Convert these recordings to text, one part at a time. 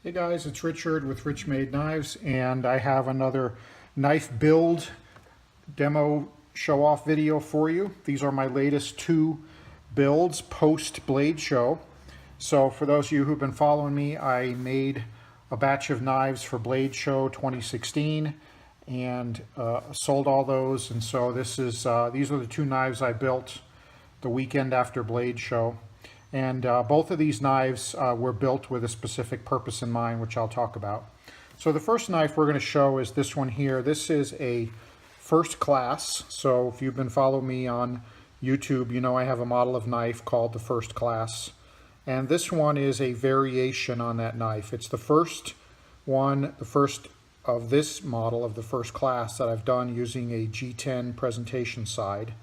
Hey guys, it's Richard with RichMade Knives, and I have another knife build demo show-off video for you. These are my latest two builds post Blade Show. So for those of you who've been following me, I made a batch of knives for Blade Show 2016 and sold all those. And so these are the two knives I built the weekend after Blade Show. And both of these knives were built with a specific purpose in mind, which I'll talk about. So the first knife we're going to show is this one here. This is a first class. So if you've been following me on YouTube, you know I have a model of knife called the first class. And this one is a variation on that knife. It's the first one, the first of this model of the first class that I've done using a G10 presentation side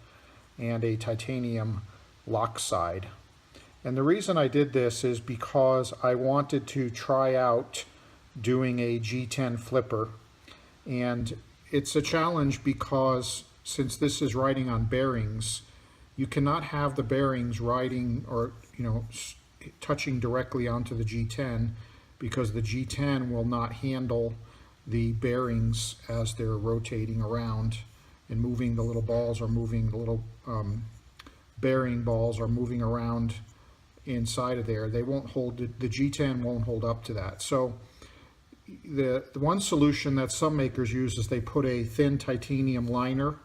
and a titanium lock side. And the reason I did this is because I wanted to try out doing a G10 flipper. And it's a challenge because since this is riding on bearings, you cannot have the bearings riding or, touching directly onto the G10 because the G10 will not handle the bearings as they're rotating around and moving. The little balls are moving, the little bearing balls are moving around inside of there. They won't hold, the G10 won't hold up to that. So the one solution that some makers use is they put a thin titanium liner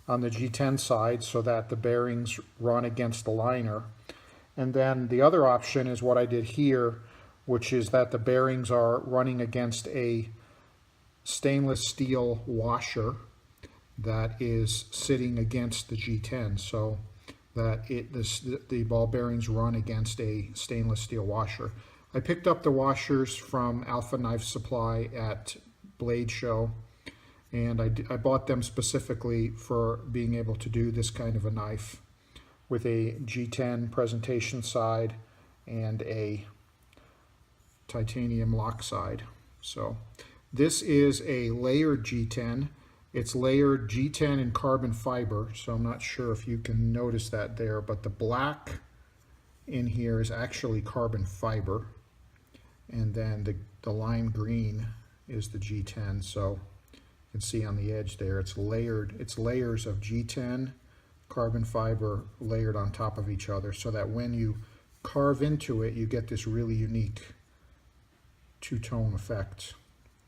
on the G10 side so that the bearings run against the liner. And then the other option is what I did here, which is that the bearings are running against a stainless steel washer that is sitting against the G10. So that the ball bearings run against a stainless steel washer. I picked up the washers from Alpha Knife Supply at Blade Show, and I bought them specifically for being able to do this kind of a knife with a G10 presentation side and a titanium lock side. So this is a layered G10. It's layered G10 in carbon fiber, so I'm not sure if you can notice that there, but the black in here is actually carbon fiber, and then the lime green is the G10. So you can see on the edge there, it's layered. It's layers of G10 carbon fiber layered on top of each other, so that when you carve into it, you get this really unique two-tone effect,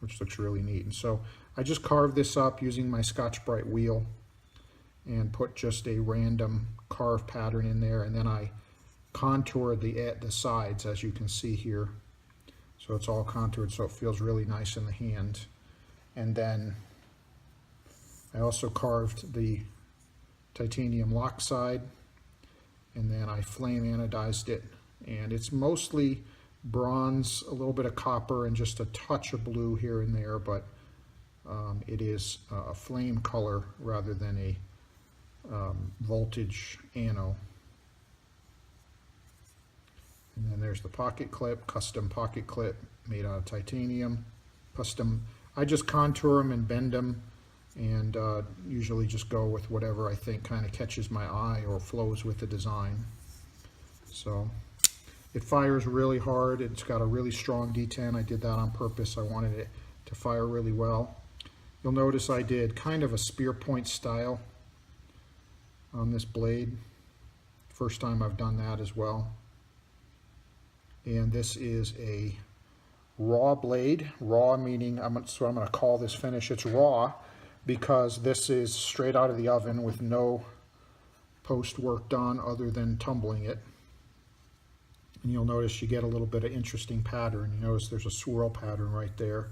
which looks really neat. And so I just carved this up using my Scotch-Brite wheel and put just a random carve pattern in there, and then I contoured the sides, as you can see here. So it's all contoured, so it feels really nice in the hand. And then I also carved the titanium lock side, and then I flame anodized it, and it's mostly bronze, a little bit of copper, and just a touch of blue here and there, but it is a flame color rather than a voltage ano. And then there's the pocket clip, custom pocket clip made out of titanium. Custom, I just contour them and bend them, and usually just go with whatever I think kind of catches my eye or flows with the design. So it fires really hard. It's got a really strong D10. I did that on purpose. I wanted it to fire really well. You'll notice I did kind of a spear point style on this blade. First time I've done that as well. And this is a raw blade. Raw meaning, so I'm going to call this finish, it's raw because this is straight out of the oven with no post work done other than tumbling it. And you'll notice you get a little bit of interesting pattern. You notice there's a swirl pattern right there.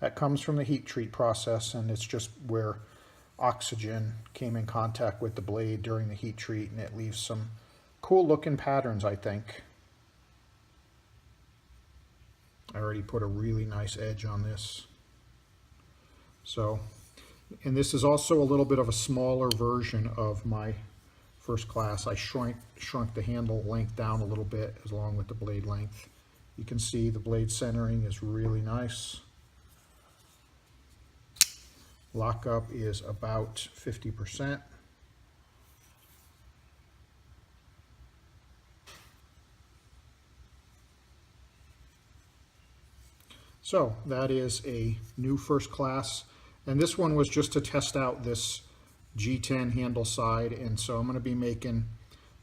That comes from the heat treat process, and it's just where oxygen came in contact with the blade during the heat treat, and it leaves some cool looking patterns, I think. I already put a really nice edge on this. So, and this is also a little bit of a smaller version of my first class. I shrunk the handle length down a little bit along with the blade length. You can see the blade centering is really nice. Lockup is about 50%. So that is a new first class, and this one was just to test out this G10 handle side, and so I'm going to be making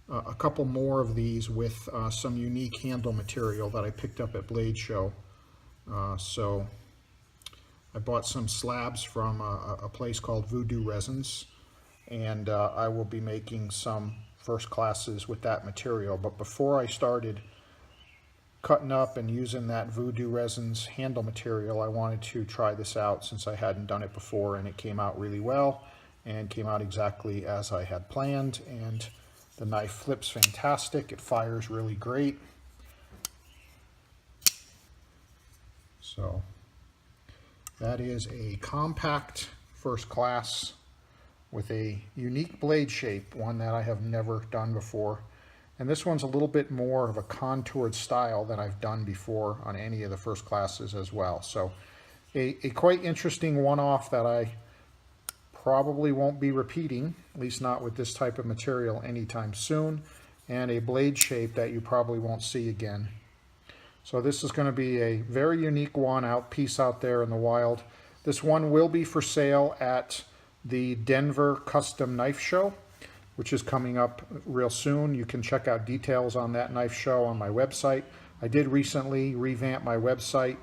a couple more of these with some unique handle material that I picked up at Blade Show. So I bought some slabs from a place called Voodoo Resins, and I will be making some first classes with that material. But before I started cutting up and using that Voodoo Resins handle material, I wanted to try this out since I hadn't done it before, and it came out really well and came out exactly as I had planned. And the knife flips fantastic. It fires really great. So that is a compact first class with a unique blade shape, one that I have never done before. And this one's a little bit more of a contoured style than I've done before on any of the first classes as well. So a quite interesting one-off that I probably won't be repeating, at least not with this type of material anytime soon, and a blade shape that you probably won't see again. So this is going to be a very unique piece out there in the wild. This one will be for sale at the Denver Custom Knife Show, which is coming up real soon. You can check out details on that knife show on my website. I did recently revamp my website,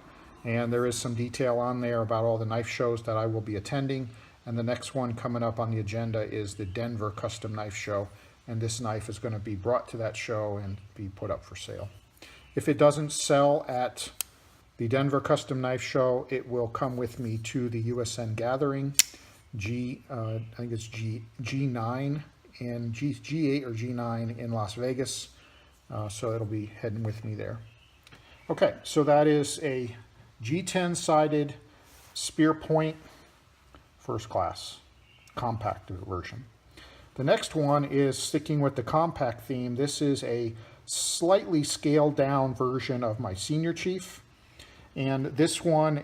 and there is some detail on there about all the knife shows that I will be attending. And the next one coming up on the agenda is the Denver Custom Knife Show, and this knife is going to be brought to that show and be put up for sale. If it doesn't sell at the Denver Custom Knife Show, it will come with me to the USN Gathering, I think it's G9 and G8 or G9 in Las Vegas. So it'll be heading with me there. Okay, so that is a G10 sided spear point first class compact version. The next one is sticking with the compact theme. This is a slightly scaled down version of my Senior Chief, and this one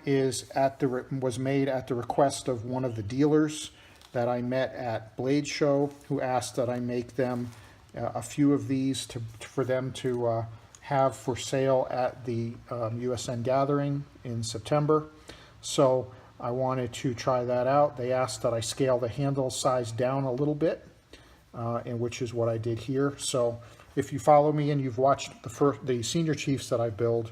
was made at the request of one of the dealers that I met at Blade Show, who asked that I make them a few of these for them to have for sale at the USN Gathering in September. So I wanted to try that out. They asked that I scale the handle size down a little bit, and which is what I did here. So if you follow me and you've watched the Senior Chiefs that I built,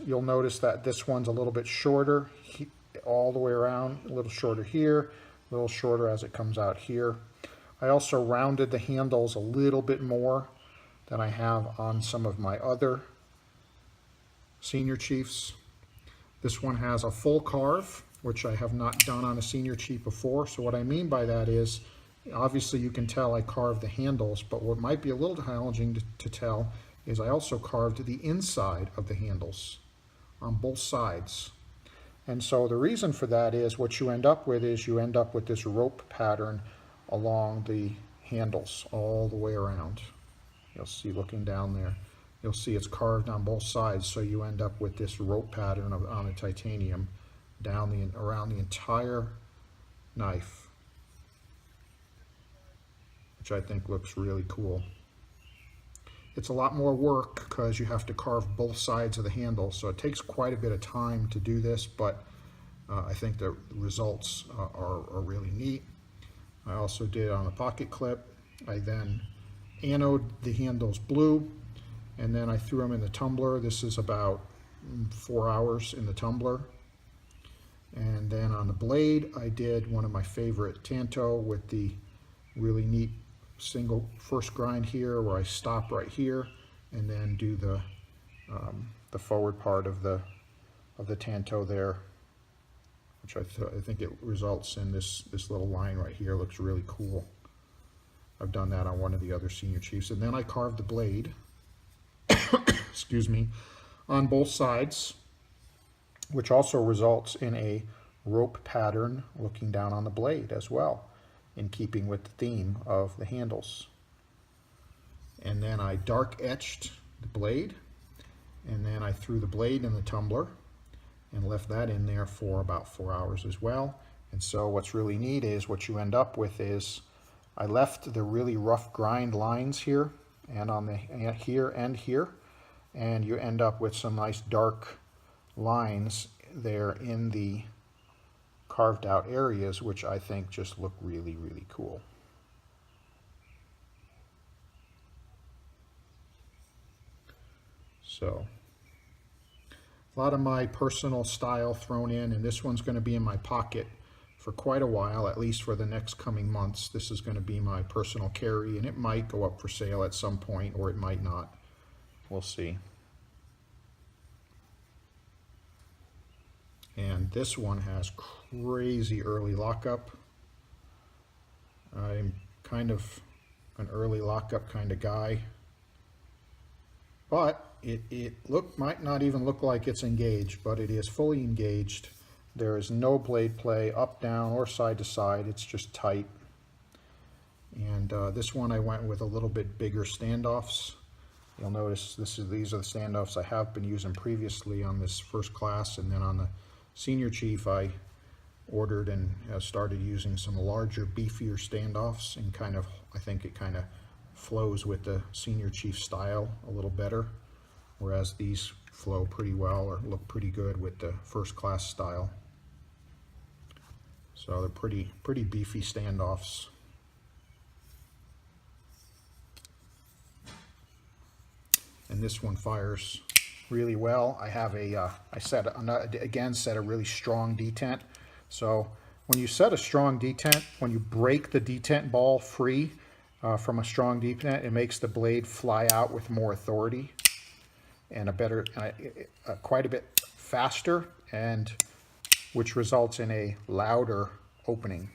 you'll notice that this one's a little bit shorter all the way around, a little shorter here, a little shorter as it comes out here. I also rounded the handles a little bit more than I have on some of my other Senior Chiefs. This one has a full carve, which I have not done on a Senior Chief before. So what I mean by that is, obviously you can tell I carved the handles, but what might be a little challenging to tell is I also carved the inside of the handles on both sides. And so the reason for that is what you end up with this rope pattern along the handles all the way around. You'll see looking down there, you'll see it's carved on both sides, so you end up with this rope pattern on the titanium around the entire knife, which I think looks really cool. It's a lot more work because you have to carve both sides of the handle, so it takes quite a bit of time to do this, but I think the results are really neat. I also did on a pocket clip. I then anoded the handles blue, and then I threw them in the tumbler. This is about 4 hours in the tumbler. And then on the blade, I did one of my favorite Tanto with the really neat single first grind here, where I stop right here and then do the forward part of the Tanto there, which I think it results in this little line right here. Looks really cool. I've done that on one of the other Senior Chiefs. And then I carved the blade, excuse me, on both sides, which also results in a rope pattern looking down on the blade as well, in keeping with the theme of the handles. And then I dark etched the blade, and then I threw the blade in the tumbler and left that in there for about 4 hours as well. And so what's really neat is what you end up with is I left the really rough grind lines here and on the here and here, and you end up with some nice dark lines there in the carved out areas, which I think just look really, really cool. So a lot of my personal style thrown in, and this one's going to be in my pocket for quite a while, at least for the next coming months. This is going to be my personal carry, and it might go up for sale at some point, or it might not. We'll see. And this one has crazy early lockup. I'm kind of an early lockup kind of guy, but it might not even look like it's engaged, but it is fully engaged. There is no blade play up, down, or side to side. It's just tight. And this one I went with a little bit bigger standoffs. You'll notice these are the standoffs I have been using previously on this first class, and then on the Senior Chief I ordered and started using some larger, beefier standoffs, and I think it kind of flows with the Senior Chief style a little better, whereas these flow pretty well or look pretty good with the first class style. So they're pretty beefy standoffs. And this one fires really well. I have I set a really strong detent. So when you set a strong detent, when you break the detent ball free from a strong detent, it makes the blade fly out with more authority and quite a bit faster, and which results in a louder opening.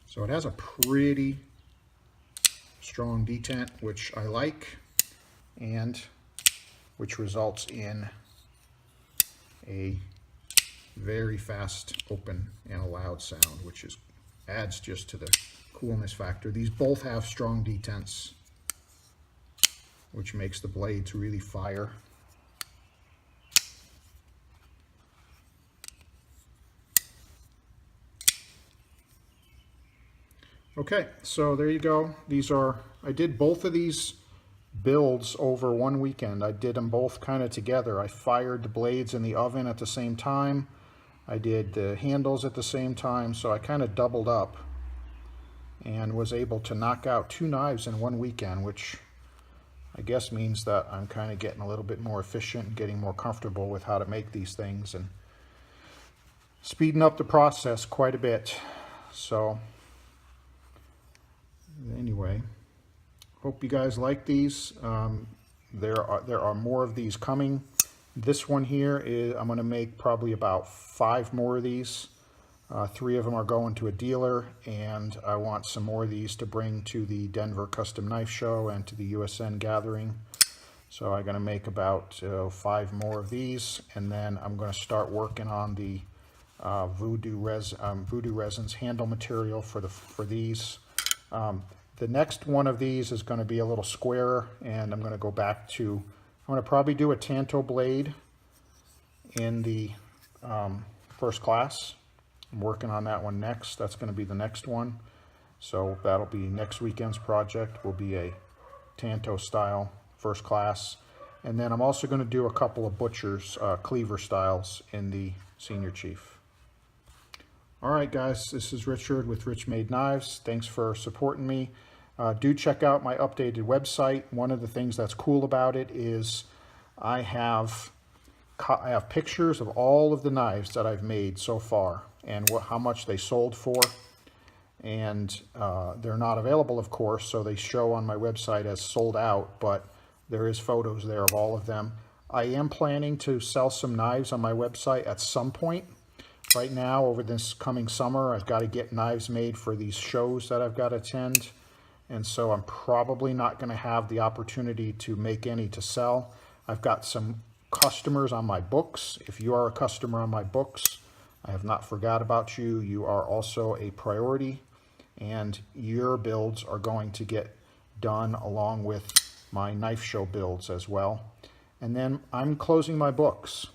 So it has a pretty strong detent, which I like, and which results in a very fast open and a loud sound, which adds just to the coolness factor. These both have strong detents, which makes the blades really fire. Okay, so there you go. I did both of these builds over one weekend. I did them both kind of together. I fired the blades in the oven at the same time. I did the handles at the same time, so I kind of doubled up and was able to knock out 2 knives in one weekend, which I guess means that I'm kind of getting a little bit more efficient and getting more comfortable with how to make these things and speeding up the process quite a bit. So anyway, hope you guys like these. There are more of these coming. This one here I'm going to make probably about 5 more of these. 3 of them are going to a dealer, and I want some more of these to bring to the Denver Custom Knife Show and to the USN gathering. So I'm going to make about 5 more of these, and then I'm going to start working on the Voodoo Resins handle material for these. The next one of these is going to be a little squarer, and I'm going to go back to, I'm going to probably do a Tanto blade in the first class. I'm working on that one next. That's going to be the next one. So that'll be next weekend's project, will be a Tanto style first class. And then I'm also going to do a couple of butcher's cleaver styles in the Senior Chief. All right, guys, this is Richard with RichMade Knives. Thanks for supporting me. Do check out my updated website. One of the things that's cool about it is I have pictures of all of the knives that I've made so far and how much they sold for. And they're not available, of course, so they show on my website as sold out, but there is photos there of all of them. I am planning to sell some knives on my website at some point. Right now, over this coming summer, I've got to get knives made for these shows that I've got to attend. And so I'm probably not going to have the opportunity to make any to sell. I've got some customers on my books. If you are a customer on my books, I have not forgot about you. You are also a priority, and your builds are going to get done along with my knife show builds as well. And then I'm closing my books.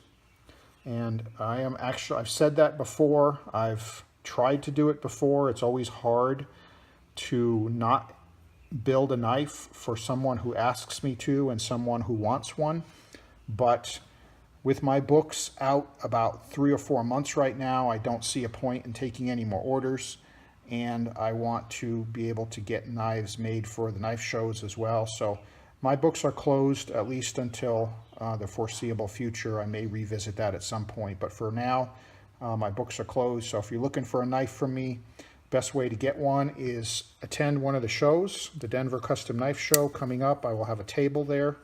And I've said that before. I've tried to do it before. It's always hard to not build a knife for someone who asks me to and someone who wants one, but with my books out about 3 or 4 months right now, I don't see a point in taking any more orders, and I want to be able to get knives made for the knife shows as well. So my books are closed at least until the foreseeable future. I may revisit that at some point, but for now, my books are closed. So if you're looking for a knife from me, best way to get one is attend one of the shows, the Denver Custom Knife Show coming up. I will have a table there.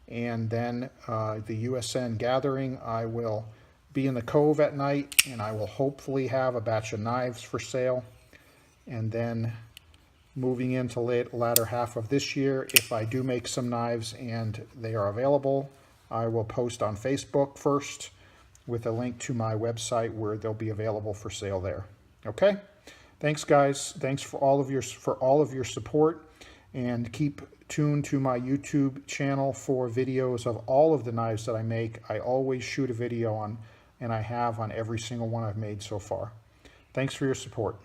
And then the USN gathering, I will be in the Cove at night, and I will hopefully have a batch of knives for sale. And then moving into latter half of this year, if I do make some knives and they are available, I will post on Facebook first with a link to my website where they'll be available for sale there. Okay? Thanks, guys. Thanks for all of your support, and keep tuned to my YouTube channel for videos of all of the knives that I make. I always shoot a video on, and I have on every single one I've made so far. Thanks for your support.